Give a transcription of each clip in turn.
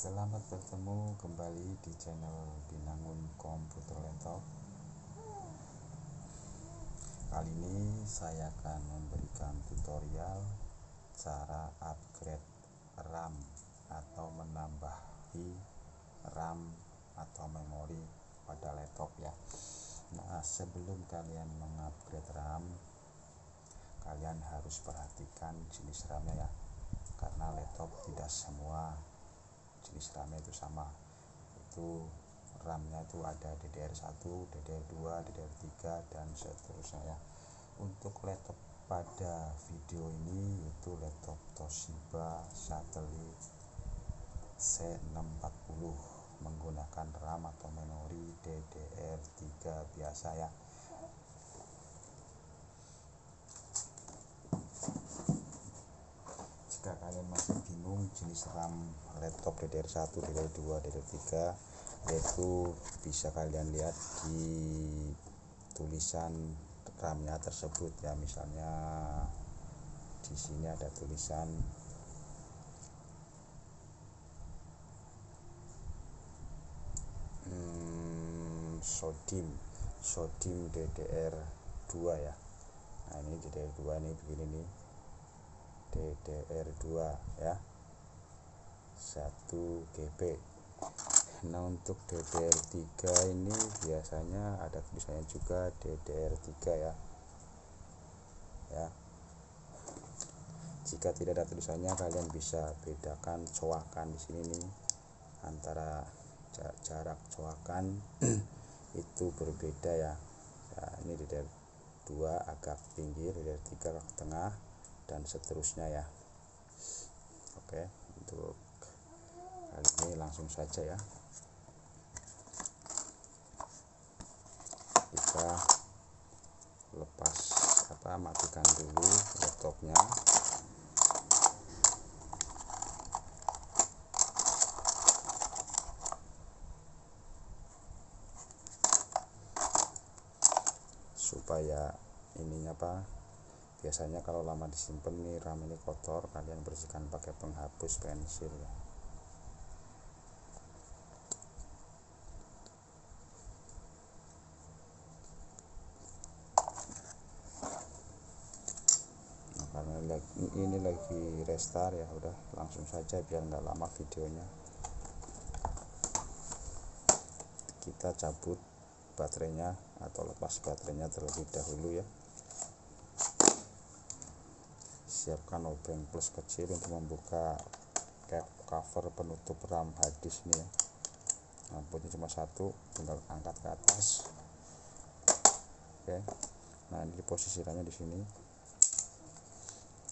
Selamat bertemu kembali di channel Binangun Komputer Laptop. Kali ini saya akan memberikan tutorial cara upgrade RAM atau menambahi RAM atau memori pada laptop ya. Nah, sebelum kalian mengupgrade RAM, kalian harus perhatikan jenis RAM-nya ya, karena laptop tidak semua jenis RAM itu sama. Itu RAM-nya itu ada DDR1, DDR2, DDR3 dan seterusnya ya. Untuk laptop pada video ini yaitu laptop Toshiba Satellite C640 menggunakan RAM atau memori DDR3 biasa ya. Jika kalian masih bingung jenis RAM laptop DDR1, DDR2, DDR3, itu bisa kalian lihat di tulisan RAM-nya tersebut ya. Misalnya di sini ada tulisan Sodim DDR2 ya. Nah, ini DDR2 ini begini nih. DDR2 ya, 1 GB. Nah, untuk DDR3 ini biasanya ada tulisannya juga DDR3 ya. Jika tidak ada tulisannya, kalian bisa bedakan coakan di sini nih, antara jarak coakan itu berbeda ya. Ini DDR2 agak pinggir, DDR3 agak tengah dan seterusnya ya. Oke, untuk kali ini langsung saja ya. Kita matikan dulu laptopnya. Supaya ininya biasanya kalau lama disimpan nih RAM ini kotor, kalian bersihkan pakai penghapus pensil ya. Nah, karena ini lagi restart ya, udah langsung saja biar nggak lama videonya. Kita cabut baterainya atau lepas baterainya terlebih dahulu ya. Siapkan obeng plus kecil untuk membuka cover penutup RAM harddisk ini ya. Nah, putnya cuma satu, tinggal angkat ke atas. Oke. Nah, ini posisinya di sini.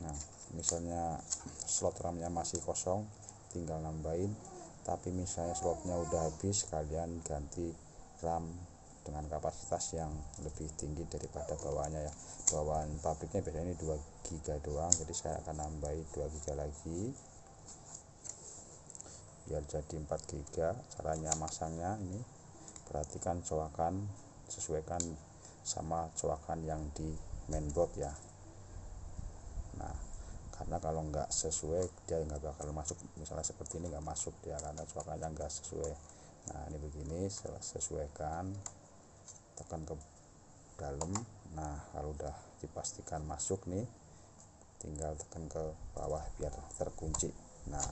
Nah, misalnya slot RAM-nya masih kosong, tinggal nambahin. Tapi misalnya slotnya udah habis, kalian ganti RAM dengan kapasitas yang lebih tinggi daripada bawaannya ya. Bawaan pabriknya biasanya ini 2 GB doang, jadi saya akan nambahin 2 GB lagi biar jadi 4 GB. Caranya masangnya ini, perhatikan coakan, sesuaikan sama coakan yang di mainboard ya. Nah, karena kalau nggak sesuai dia nggak bakal masuk. Misalnya seperti ini nggak masuk dia karena coakannya nggak sesuai. Nah, ini begini, sesuaikan, tekan ke dalam. Nah, kalau udah dipastikan masuk nih, tinggal tekan ke bawah biar terkunci. Nah,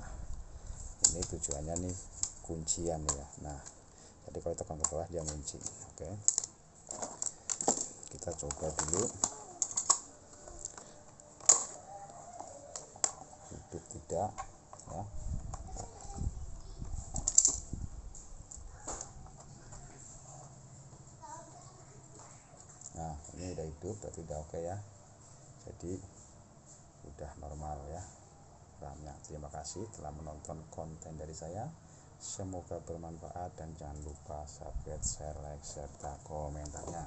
ini tujuannya nih kuncian ya. Nah, jadi kalau tekan ke bawah dia kunci. Oke, kita coba dulu. Hidup tidak ya. Nah, ini udah hidup, berarti udah oke ya. Jadi udah normal ya RAM-nya. Terima kasih telah menonton konten dari saya. Semoga bermanfaat dan jangan lupa subscribe, share, like, serta komentarnya.